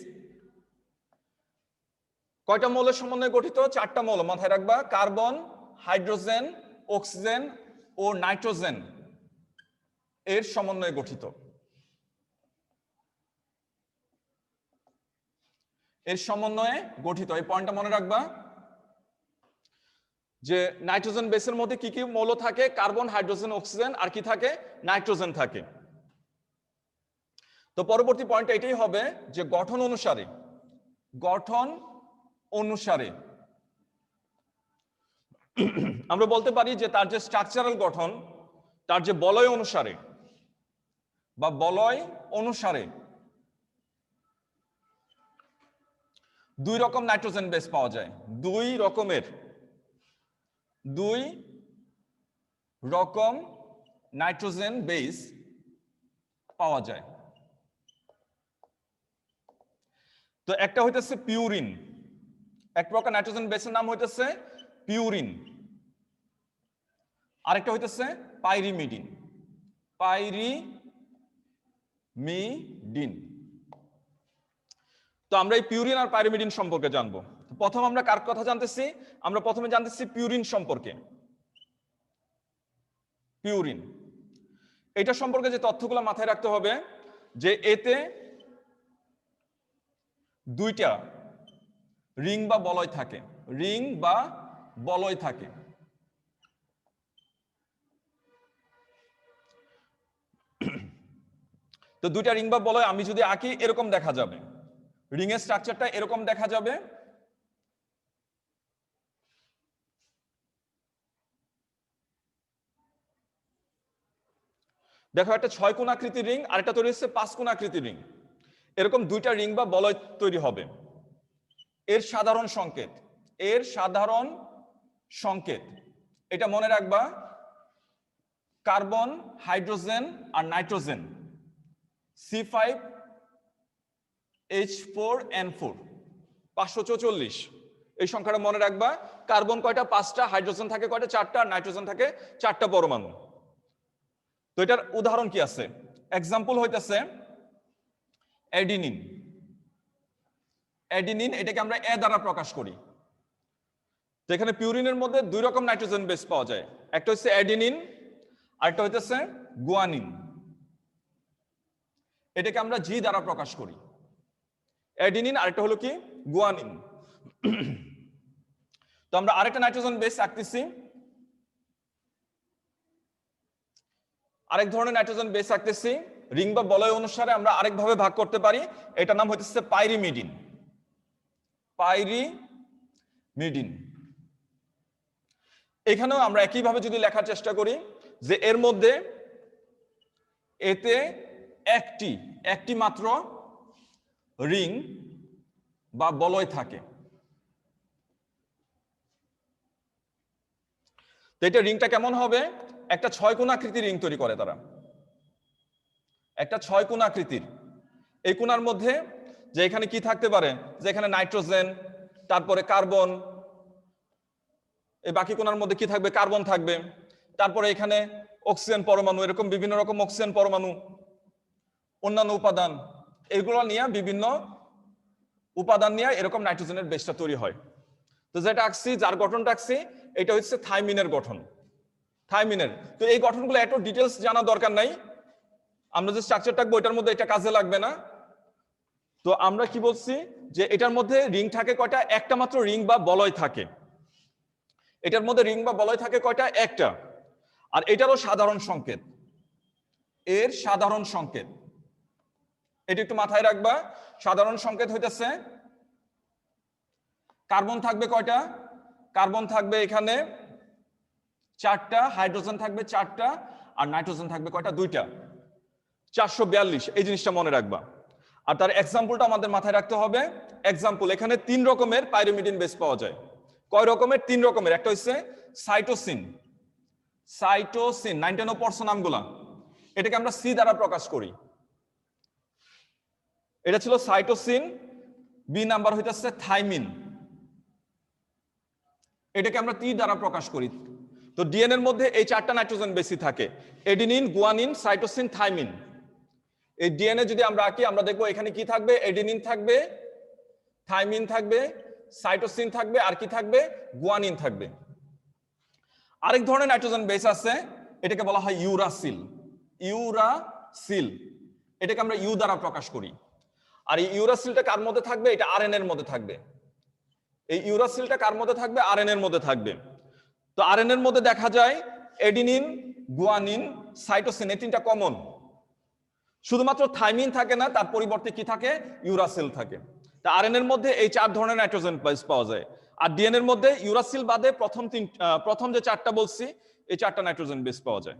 কয়টা মৌলের সমন্বয়ে গঠিত? 4টা মৌল, মাথায় রাখবা। কার্বন, হাইড্রোজেন, অক্সিজেন ও নাইট্রোজেন এর সমন্বয়ে গঠিত। এর সমন্বয়ে গঠিত, এই পয়েন্টটা মনে রাখবা যে নাইট্রোজেন বেসের মধ্যে কি কি মৌল থাকে? কার্বন, হাইড্রোজেন, অক্সিজেন, আর কি থাকে? নাইট্রোজেন থাকে। তো পরবর্তী পয়েন্ট এটাই হবে যে গঠন অনুসারে আমরা বলতে পারি যে তার যে স্ট্রাকচারাল গঠন, তার যে বলয় অনুসারে 2 রকম নাইট্রোজেন বেস পাওয়া যায়। 2 রকম নাইট্রোজেন বেস পাওয়া যায়। তো একটা হইতেছে পিউরিন, এক প্রকার নাইট্রোজেন বেসের নাম হইতেছে পিউরিন। আরেকটা হইতেছে পাইরিমিডিন। তো আমরা এই পিউরিন আর পাইরিমিডিন সম্পর্কে জানবো। প্রথম আমরা কার কথা জানতেছি? আমরা প্রথমে জানতেছি পিউরিন সম্পর্কে। পিউরিন, এটা সম্পর্কে যে তথ্যগুলো মাথায় রাখতে হবে যে এতে 2টা রিং বা বলয় থাকে। তো 2টা রিং বা বলয় আমি যদি আঁকি, এরকম দেখা যাবে। রিং এর স্ট্রাকচারটা এরকম দেখা যাবে। দেখো, একটা 6 কোণ আকৃতির রিং, আর একটা তৈরি হচ্ছে 5 কোণ আকৃতির রিং। এরকম 2টা রিং বা বলয় তৈরি হবে। এর সাধারণ সংকেত এটা মনে রাখবা, কার্বন, হাইড্রোজেন আর নাইট্রোজেন, C5H4N4, 544। এই সংখ্যাটা মনে রাখবা। কার্বন কয়টা? 5টা, হাইড্রোজেন থাকে কয়টা? 4টা, আর নাইট্রোজেন থাকে 4টা পরমাণু। তো এটার উদাহরণ কি আছে? এক্সাম্পল হইতেছে অ্যাডিনিন। অ্যাডিনিন এটাকে আমরা এ দ্বারা প্রকাশ করি। তো এখানে পিউরিনের মধ্যে 2 রকম নাইট্রোজেন বেস পাওয়া যায়, একটা হচ্ছে অ্যাডিনিন, আরেকটা হইতেছে গুয়ানিন। এটাকে আমরা জি দ্বারা প্রকাশ করি, অ্যাডিনিন, আরেকটা হলো কি? গুয়ানিন। তো আমরা আরেকটা নাইট্রোজেন বেস আঁকতেছি, আরেক ধরনের নাইট্রোজেন বেস আঁকতেছি। রিং বা বলয় অনুসারে আমরা আরেকভাবে ভাগ করতে পারি, এটার নাম হইতেছে পাইরিমিডিন। পাইরিমিডিন। এখানেও আমরা একইভাবে যদি লেখার চেষ্টা করি যে এর মধ্যে এতে একটি মাত্র রিং বা বলয় থাকে। তো এটা রিংটা কেমন হবে? একটা 6 কোণ আকৃতির রিং তৈরি করে তারা, একটা 6 কোণ আকৃতির। এই কোণার মধ্যে যে এখানে কি থাকতে পারে, যে এখানে নাইট্রোজেন, তারপরে কার্বন, এই বাকি কোণার মধ্যে কি থাকবে? কার্বন থাকবে, তারপরে এখানে অক্সিজেন পরমাণু, এরকম বিভিন্ন রকম অক্সিজেন পরমাণু, অন্যান্য উপাদান, এগুলো নিয়ে বিভিন্ন উপাদান নিয়ে এরকম নাইট্রোজেনের বেসটা তৈরি হয়। তো যেটা আঁকছি, যার গঠনটা আঁকছি, এটা হচ্ছে থাইমিনের গঠন, থাইমিনের। তো এই গঠনগুলো এত ডিটেলস জানা দরকার নাই, আমরা যে স্ট্রাকচারটা আঁকবো এটার মধ্যে এটা কাজে লাগবে না। তো আমরা কি বলছি যে এটার মধ্যে রিং থাকে কয়টা? একটা মাত্র রিং বা বলয় থাকে। এটার মধ্যে রিং বা বলয় থাকে কয়টা? একটা। আর এটারও সাধারণ সংকেত, এর সাধারণ সংকেত এটা একটু মাথায় রাখবা। সাধারণ সংকেত হইতেছে কার্বন থাকবে কয়টা? কার্বন থাকবে এখানে 4টা, হাইড্রোজেন থাকবে 4টা, আর নাইট্রোজেন থাকবে কয়টা? 2টা। 442, এই জিনিসটা মনে রাখবা। আর তার এক্সাম্পলটা আমাদের মাথায় রাখতে হবে। এক্সাম্পল, এখানে 3 রকমের পাইরিমিডিন বেস পাওয়া যায়। কয় রকমের? 3 রকমের। একটা হচ্ছে সাইটোসিন। সাইটোসিন 99% নামগুলা, এটাকে আমরা সি দ্বারা প্রকাশ করি। এটা ছিল সাইটোসিন। বি নাম্বার হইতেছে থাইমিন, এটাকে আমরা টি দ্বারা প্রকাশ করি। তো ডিএনএ এর মধ্যে এই 4টা নাইট্রোজেন বেসই থাকে, এডিনিন, গুয়ানিন, সাইটোসিন, থাইমিন। এই ডিএনএ যদি আমরা আঁকি, আমরা দেখবো এখানে কি থাকবে? এডিনিন থাকবে, থাইমিন থাকবে, সাইটোসিন থাকবে, আর কি থাকবে? গুয়ানিন থাকবে। আরেক ধরনের নাইট্রোজেন বেস আছে, এটাকে বলা হয় ইউরাসিল। ইউরাসিল, এটাকে আমরা ইউ দ্বারা প্রকাশ করি। আর এই ইউরাসিলটা কার মধ্যে থাকবে? এটা আরএনএ এর মধ্যে থাকবে। এই ইউরাসিলটা কার মধ্যে থাকবে? আরএনএ এর মধ্যে থাকবে। তো আরএনএ এর মধ্যে দেখা যায় এডিনিন, গুয়ানিন, সাইটোসিন, এই 3টা কমন। শুধুমাত্র থাইমিন থাকে না, তার পরিবর্তে কি থাকে? ইউরাসিল থাকে। তা আরএনএ এর মধ্যে এই 4 ধরনের নাইট্রোজেন বেস পাওয়া যায়। আর ডিএনএ এর মধ্যে ইউরাসিল বাদে প্রথম যে 4টা বলছি, এই 4টা নাইট্রোজেন বেস পাওয়া যায়।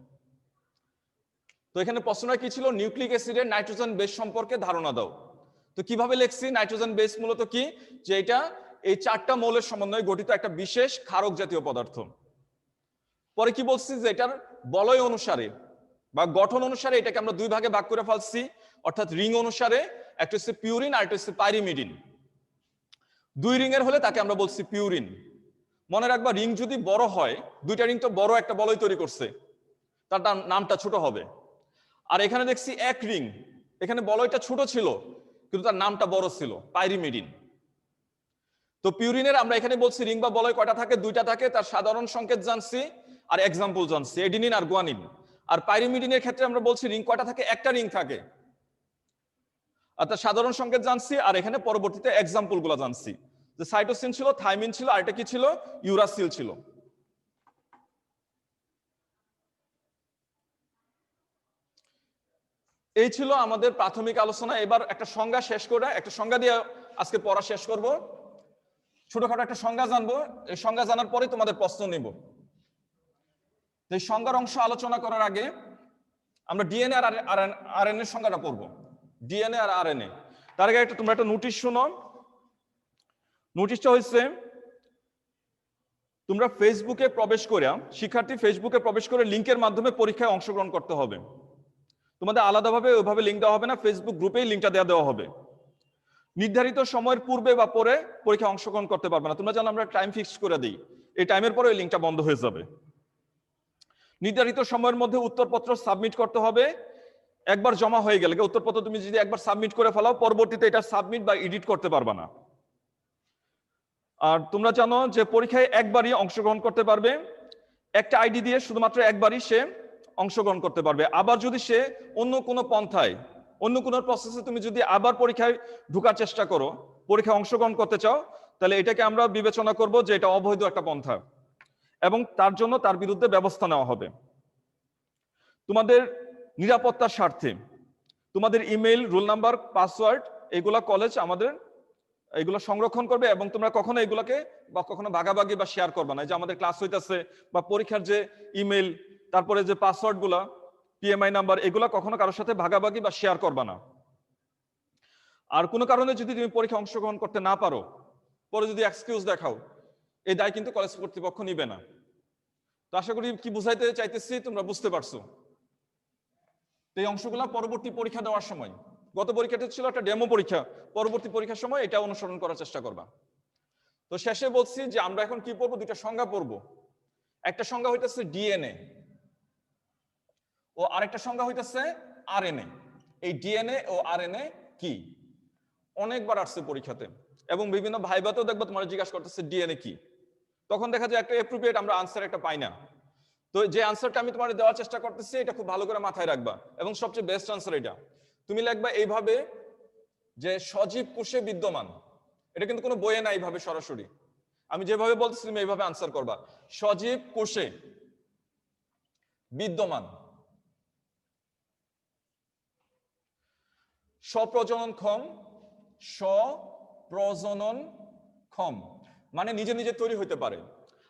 তো এখানে প্রশ্নটা কি ছিল? নিউক্লিক অ্যাসিডের নাইট্রোজেন বেস সম্পর্কে ধারণা দাও। তো কিভাবে লিখছি? নাইট্রোজেন বেস মূলত কি, যে এটা এই 4টা মৌলের সমন্বয়ে গঠিত একটা বিশেষ ক্ষারক জাতীয় পদার্থ। পরে কি বলছি? যে এটার বলয় অনুসারে বা গঠন অনুসারে এটাকে আমরা 2 ভাগে ভাগ করে ফেলছি, অর্থাৎ রিং অনুসারে। একটা হচ্ছে পিউরিন, আর একটা হচ্ছে পাইরিমিডিন। 2 রিং এর হলে তাকে আমরা বলছি পিউরিন। মনে রাখবা, রিং যদি বড় হয়, 2টা রিং তো বড় একটা বলয় তৈরি করছে, তার নামটা ছোট হবে। আর এখানে দেখছি 1 রিং, এখানে বলয়টা ছোট ছিল কিন্তু তার নামটা বড় ছিল, পাইরিমিডিন। তো পিউরিনের আমরা এখানে বলছি রিং বা বলয় কয়টা থাকে? 2টা থাকে। তার সাধারণ সংকেত জানছি আর এক্সাম্পল জানছি, এডিনিন আর গুয়ানিন। আর পাইরিমিডিনের ক্ষেত্রে আমরা বলছি রিং কয়টা থাকে? একটা রিং থাকে। আর তার সাধারণ সংকেত জানছি, আর এখানে পরবর্তীতে এক্সাম্পল গুলো জানছি, যে সাইটোসিন ছিল, থাইমিন ছিল, আর এটা কি ছিল? ইউরাসিল ছিল। এই ছিল আমাদের প্রাথমিক আলোচনা। এবার একটা সংজ্ঞা শেষ করে, একটা সংজ্ঞা দিয়ে আজকে পড়া শেষ করব। ছোটখাটো একটা সংজ্ঞা জানবো, এই সংজ্ঞা জানার পরে তোমাদের প্রশ্ন নিব। এই সংজ্ঞার অংশ আলোচনা করার আগে আমরা ডিএনএ আর আরএনএ এর সংজ্ঞাটা পড়বো। ডিএনএ আর আরএনএ। তার আগে তোমরা একটা নোটিশ শুনো। নোটিশটা হচ্ছে, তোমরা ফেসবুকে প্রবেশ করে, শিক্ষার্থী ফেসবুকে প্রবেশ করে লিংকের মাধ্যমে পরীক্ষায় অংশগ্রহণ করতে হবে। তোমাদের আলাদাভাবে ওইভাবে লিঙ্ক দেওয়া হবে না, ফেসবুক গ্রুপেই লিঙ্কটা দেওয়া হবে। নির্ধারিত সময়ের পূর্বে বা পরে পরীক্ষায় অংশগ্রহণ করতে পারবে না। তোমরা জানো আমরা টাইম ফিক্স করে দিই, এই টাইমের পরে ওই লিঙ্কটা বন্ধ হয়ে যাবে। নির্ধারিত সময়ের মধ্যে উত্তরপত্র সাবমিট করতে হবে। একবার জমা হয়ে গেলে উত্তরপত্র তুমি যদি একবার সাবমিট করে ফেলাও, পরবর্তীতে এটা সাবমিট বা এডিট করতে পারবে না। আর তোমরা জানো যে পরীক্ষায় একবারই অংশগ্রহণ করতে পারবে, একটা আইডি দিয়ে শুধুমাত্র একবারই সে অংশগ্রহণ করতে পারবে। আবার যদি সে অন্য কোনো পন্থায়, অন্য কোনো প্রসেসে তুমি যদি আবার পরীক্ষায় ঢোকার চেষ্টা করো, পরীক্ষায় অংশগ্রহণ করতে চাও, তাহলে এটাকে আমরা বিবেচনা করব যে এটা অবৈধ একটা পন্থা এবং তার জন্য তার বিরুদ্ধে ব্যবস্থা নেওয়া হবে। তোমাদের নিরাপত্তার স্বার্থে তোমাদের ইমেল, রোল নাম্বার, পাসওয়ার্ড এগুলা কলেজ আমাদের এগুলো সংরক্ষণ করবে এবং তোমরা কখনো এগুলোকে বা কখনো ভাগাভাগি বা শেয়ার করবে না। যে আমাদের ক্লাস হইতেছে বা পরীক্ষার যে ইমেল, তারপরে যে পাসওয়ার্ড গুলা, পিএমআই নাম্বার, এগুলা কখনো কারোর সাথে ভাগাভাগি বা শেয়ার করবে না। আর কোনো কারণে যদি তুমি পরীক্ষা অংশগ্রহণ করতে না পারো, পরে যদি এক্সকিউজ দেখাও, এই দায় কিন্তু কলেজ কর্তৃপক্ষ নিবে না। তো আশা করি কি বুঝাইতে চাইতেছি তোমরা বুঝতে পারছো। এই অংশগুলা পরবর্তী পরীক্ষা দেওয়ার সময়, গত পরীক্ষাটা ছিল একটা ডেমো পরীক্ষা, পরবর্তী পরীক্ষার সময় এটা অনুসরণ করার চেষ্টা করবা। তো শেষে বলছি যে আমরা এখন কি পড়বো, দুইটা সংজ্ঞা পড়বো। একটা সংজ্ঞা হইতেছে ডিএনএ ও আরেকটা সংজ্ঞা হইতেছে আরএনএ। এই ডিএনএ ও আরএনএ কি অনেকবার আসছে পরীক্ষাতে এবং বিভিন্ন ভাইবাতেও দেখবো তোমরা জিজ্ঞাসা করতেছে ডিএনএ কি। তখন দেখা যায় একটা অ্যাপ্রোপ্রিয়েট আমরা আনসার একটা পাই না। তো যে আনসারটা আমি তোমার দেওয়ার চেষ্টা করতেছি এটা খুব ভালো করে মাথায় রাখবা এবং সবচেয়ে বেস্ট আনসার এটা। তুমি লিখবা এইভাবে যে সজীব কোষে বিদ্যমান, এটা কিন্তু কোনো বইয়ে না এইভাবে সরাসরি, আমি যেভাবে বলতেছি তুমি এইভাবে আনসার করবা। সজীব কোষে বিদ্যমান স্বপ্রজননক্ষম, স্বপ্রজননক্ষম মানে নিজে নিজে তৈরি হইতে পারে।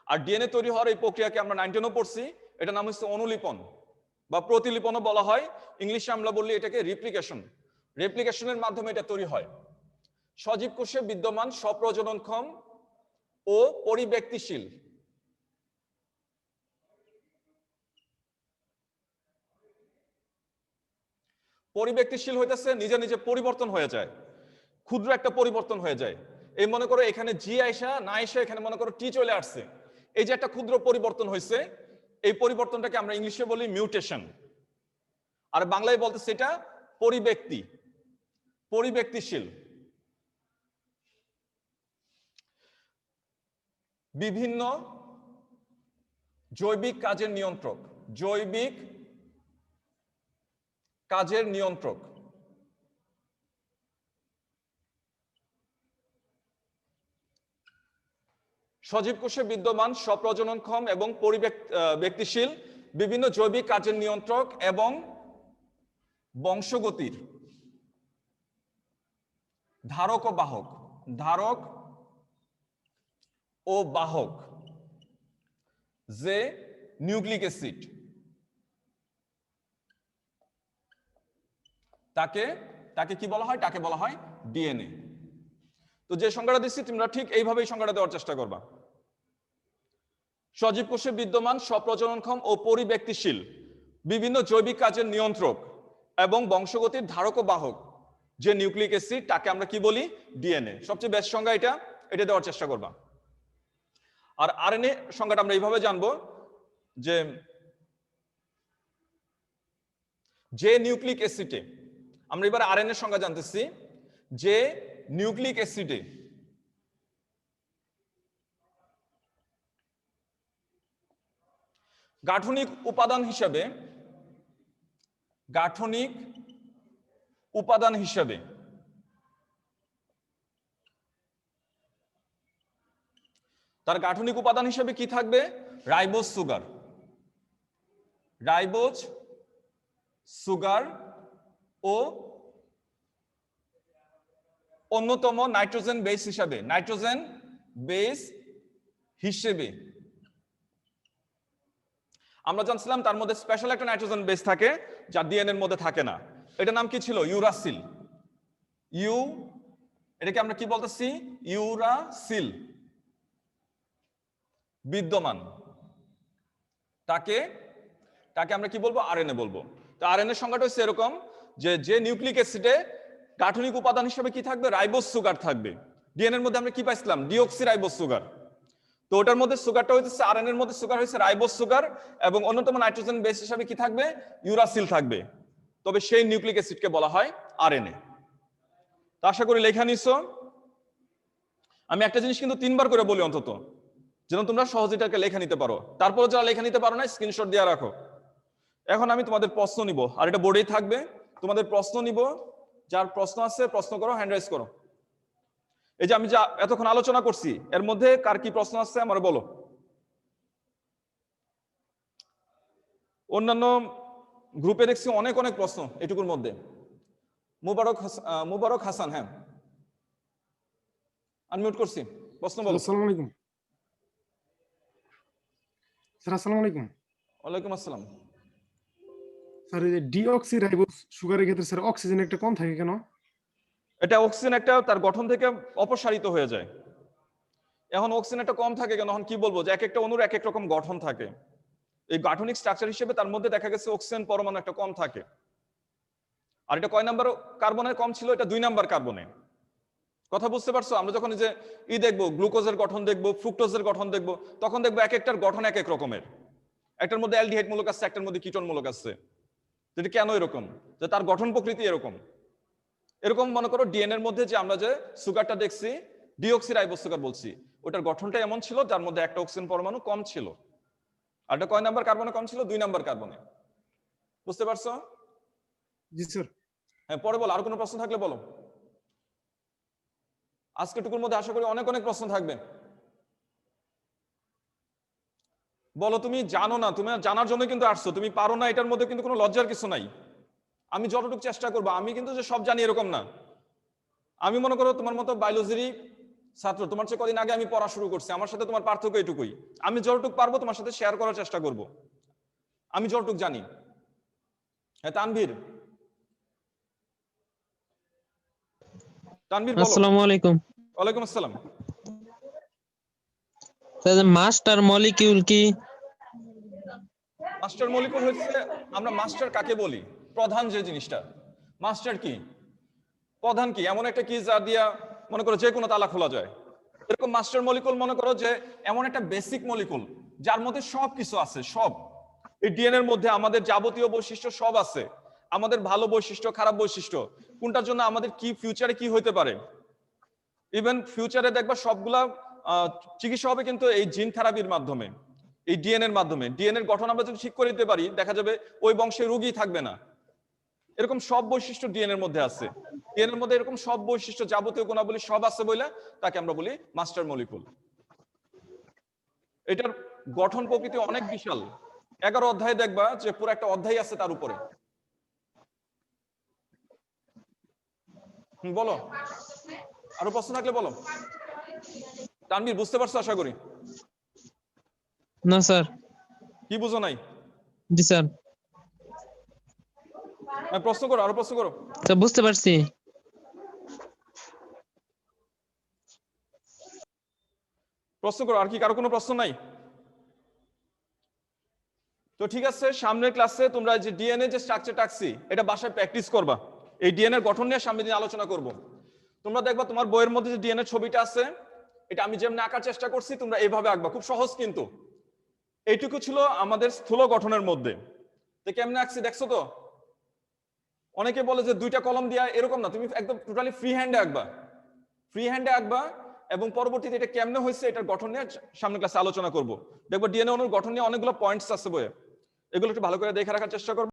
আর ডিএনএ তৈরি হওয়ার এই প্রক্রিয়াকে আমরা 19 পড়ছি, এটা নাম হচ্ছে অনুলিপন বা প্রতিলিপনও বলা হয়। ইংলিশে আমরা বললি এটাকে রিপ্লিকেশন। রেপ্লিকেশনের মাধ্যমে এটা তৈরি হয়। সজীব কোষে বিদ্যমান, স্বপ্রজননক্ষম ও পরিব্যক্তিশীল। পরিব্যক্তিশীল হইতেছে নিজে নিজে পরিবর্তন হয়ে যায়, ক্ষুদ্র একটা পরিবর্তন হয়ে যায়। এই মনে করো এখানে জি আইসা না আইসা এখানে মনে করো টি চলে আসছে, এই যে একটা ক্ষুদ্র পরিবর্তন হয়েছে, এই পরিবর্তনটাকে আমরা ইংলিশে বলি মিউটেশন, আর বাংলায় বলতে সেটা পরিব্যক্তি, পরিব্যক্তিশীল। বিভিন্ন জৈবিক কাজের নিয়ন্ত্রক, জৈবিক কাজের নিয়ন্ত্রক। সজীব কোষে বিদ্যমান, স্বপ্রজননক্ষম এবং পরিব্যক্তিশীল বিভিন্ন জৈবিক কাজের নিয়ন্ত্রক এবং বংশগতির ধারক ও বাহক, ধারক ও বাহক যে নিউক্লিক অ্যাসিড, তাকে কি বলা হয়? তাকে বলা হয় ডিএনএ। তো যে সংজ্ঞাটা দিচ্ছি তোমরা ঠিক এইভাবেই সংজ্ঞাটা দেওয়ার চেষ্টা করবা। সজীব কোষে বিদ্যমান, স্বপ্রজননক্ষম ও পরিব্যক্তিশীল বিভিন্ন জৈবিক কাজের নিয়ন্ত্রক এবং বংশগতির ধারক ও বাহক যে নিউক্লিক অ্যাসিড, তাকে আমরা কি বলি? ডিএনএ। সবচেয়ে বেস্ট সংজ্ঞা এটা দেওয়ার চেষ্টা করবা। আর আরএনএ সংজ্ঞাটা আমরা এইভাবে জানবো যে নিউক্লিক অ্যাসিডে, আমরা এবার আরএনএ সংজ্ঞা জানতেছি, যে নিউক্লিক অ্যাসিডে গাঠনিক উপাদান হিসেবে তার গাঠনিক উপাদান হিসেবে কি থাকবে? রাইবোজ সুগার ও অন্যতম নাইট্রোজেন বেস হিসেবে আমরা জানছিলাম তার মধ্যে স্পেশাল একটা নাইট্রোজেন বেস থাকে যা ডিএনএ এর মধ্যে থাকে না। এটার নাম কি ছিল? ইউরাসিল। এটাকে আমরা কি বলতেছি? ইউরাসিল। বিদ্যমান, তাকে তাকে আমরা কি বলবো? আরএনএ বলবো। তো আরএনএ সংজ্ঞাটা হচ্ছে এরকম যে নিউক্লিক অ্যাসিডে গাঠনিক উপাদান হিসেবে কি থাকবে? রাইবোজ সুগার থাকবে। ডিএনএ এর মধ্যে আমরা কি পাইছিলাম? Deoxy ribose sugar. তো ওটার মধ্যে সুগারটা হইতেছে, আরএনএ এর মধ্যে সুগার হইছে রাইবোজ সুগার, এবং অন্যতম নাইট্রোজেন বেস হিসেবে কি থাকবে? ইউরাসিল থাকবে। তবে সেই নিউক্লিক অ্যাসিডকে বলা হয় আরএনএ। তো আশা করি লেখা নিছো। আমি একটা জিনিস কিন্তু 3 বার করে বলি অন্তত, যেন তোমরা সহজে এটাকে লেখা নিতে পারো। তারপরে যারা লেখা নিতে পারো না, স্ক্রিনশট দিয়ে রাখো। এখন আমি তোমাদের প্রশ্ন নিব, আর এটা বোর্ডেই থাকবে। তোমাদের প্রশ্ন নিব, যার প্রশ্ন আছে প্রশ্ন করো, হ্যান্ড রাইজ করো। এই যে আমি যা এতক্ষণ আলোচনা করছি এর মধ্যে কার কি প্রশ্ন আছে আমার বলো। অন্যান্য গ্রুপে দেখছি অনেক অনেক প্রশ্ন এটুকুর মধ্যে। মুবারক হাসান, হ্যাঁ আনমিউট করছি, প্রশ্ন বলো। আসসালামু আলাইকুম স্যার। আসসালামু আলাইকুম। ওয়ালাইকুম আসসালাম। স্যার, এই যে ডিঅক্সি রাইবোজ সুগারের ক্ষেত্রে স্যার অক্সিজেন একটা কম থাকে কেন? এটা অক্সিজেন একটা তার গঠন থেকে অপসারিত হয়ে যায়। এখন অক্সিজেন একটা কম থাকে কেন? এখন কি বলবো যে এক একটা অণুর এক এক রকম গঠন থাকে। এই গাঠনিক স্ট্রাকচার হিসেবে তার মধ্যে দেখা গেছে অক্সিজেন পরমাণু একটা কম থাকে। আর এটা কয় নাম্বার কার্বনের কম ছিল? এটা 2 নাম্বার কার্বনে। কথা বুঝতে পারছো? আমরা যখন যে দেখবো গ্লুকোজের গঠন দেখবো, ফ্রুক্টোজের গঠন দেখবো, তখন দেখবো এক একটার গঠন এক এক রকমের। একটার মধ্যে অ্যালডিহাইড মূলক আছে, একটার মধ্যে কিটোন মূলক আছে। এটা কেন এরকম? যে তার গঠন প্রকৃতি এরকম। এরকম মনে করো ডিএনএ এর মধ্যে যে আমরা যে সুগারটা দেখছি, ডিঅক্সি রাইবোজ সুগার বলছি, ওটার গঠনটা এমন ছিল যার মধ্যে একটা অক্সিজেন পরমাণু কম ছিল। আর এটা কয় নাম্বার কার্বনে কম ছিল? 2 নাম্বার কার্বনে। বুঝতে পারছো? জি স্যার। হ্যাঁ, পরে বলো। আর কোনো প্রশ্ন থাকলে বলো। আজকে টুকুর মধ্যে আশা করি অনেক অনেক প্রশ্ন থাকবে। বলো, তুমি জানো না, তুমি জানার জন্য কিন্তু আসছো, তুমি পারো না, এটার মধ্যে কিন্তু কোনো লজ্জার কিছু নাই। আমি যতটুকু চেষ্টা করবো, আমি কিন্তু যে সব জানি এরকম না। আমি মনে করো তোমার মতো বায়োলজিরই ছাত্র, তোমার চেয়ে কদিন আগে আমি পড়া শুরু করছি, আমার সাথে তোমার পার্থক্য এটুকুই। আমি যতটুকু পারবো তোমার সাথে শেয়ার করার চেষ্টা করব, আমি যতটুকু জানি। হ্যাঁ তানভীর, তানভীর বলো। আসসালামু আলাইকুম। ওয়ালাইকুম আসসালাম। মাস্টার মলিকিউল কি? মাস্টার মলিকুল হচ্ছে, আমরা মাস্টার কাকে বলি? প্রধান যে জিনিসটা। মাস্টার কি? প্রধান কি? এমন একটা কি যা দিয়া মনে করো যে কোনো তালা খোলা যায়। এরকম মাস্টার মলিকুল মনে করো যে এমন একটা বেসিক মলিকুল যার মধ্যে সব কিছু আছে। সব এই ডিএনএ এর মধ্যে আমাদের যাবতীয় বৈশিষ্ট্য সব আছে। আমাদের ভালো বৈশিষ্ট্য, খারাপ বৈশিষ্ট্য, কোনটার জন্য আমাদের কি ফিউচারে কি হইতে পারে। ইভেন ফিউচারে দেখবা সবগুলা চিকিৎসা হবে কিন্তু এই জিন থেরাপির মাধ্যমে, এই ডিএনএ এর মাধ্যমে। ডিএনএ এর গঠন আমরা যদি ঠিক করে দিতে পারি, দেখা যাবে ওই বংশে রোগী থাকবে না। এরকম সব বৈশিষ্ট্য ডিএনএ এর মধ্যে আছে। ডিএনএ এর মধ্যে এরকম সব বৈশিষ্ট্য, যাবতীয় গুণাবলী সব আছে বলে তাকে আমরা বলি মাস্টার মলিকুল। এটার গঠন প্রকৃতি অনেক বিশাল। 11 অধ্যায়ে দেখবা যে পুরো একটা অধ্যায় আছে তার উপরে। বলো, আরো প্রশ্ন থাকলে বলো। তানভীর, বুঝতে পারছো আশা করি? না স্যার। কি বুঝো নাই? জি স্যার। প্রশ্ন করো, আরো প্রশ্ন করো। স্যার বুঝতে পারছি। প্রশ্ন করো। আর কি কারো কোনো প্রশ্ন নাই? তো ঠিক আছে, সামনের ক্লাসে তোমরা যে ডিএনএ যে স্ট্রাকচার টাকছি এটা বাসায় প্র্যাকটিস করবা। এই ডিএনএ এর গঠন নিয়ে সামনের দিন আলোচনা করব। তোমরা দেখবা তোমার বইয়ের মধ্যে যে ডিএনএ ছবিটা আছে, এটা আমি যেমন আঁকার চেষ্টা করছি তোমরা এইভাবে আঁকবা, খুব সহজ। কিন্তু এইটুকু ছিল আমাদের স্থূল গঠনের মধ্যে। তো কেমনে আঁকছি দেখছো তো? অনেকে বলে যে 2টা কলম দিয়া, এরকম না, তুমি একদম টোটালি ফ্রি হ্যান্ডে আঁকবা। ফ্রি হ্যান্ডে আঁকবা, এবং পরবর্তীতে এটা কেমনে হয়েছে এটার গঠন নিয়ে সামনের ক্লাসে আলোচনা করব। দেখবো ডিএনএ অণুর গঠন নিয়ে অনেকগুলো পয়েন্টস আছে বইয়ে, এগুলো একটু ভালো করে দেখে রাখার চেষ্টা করবো।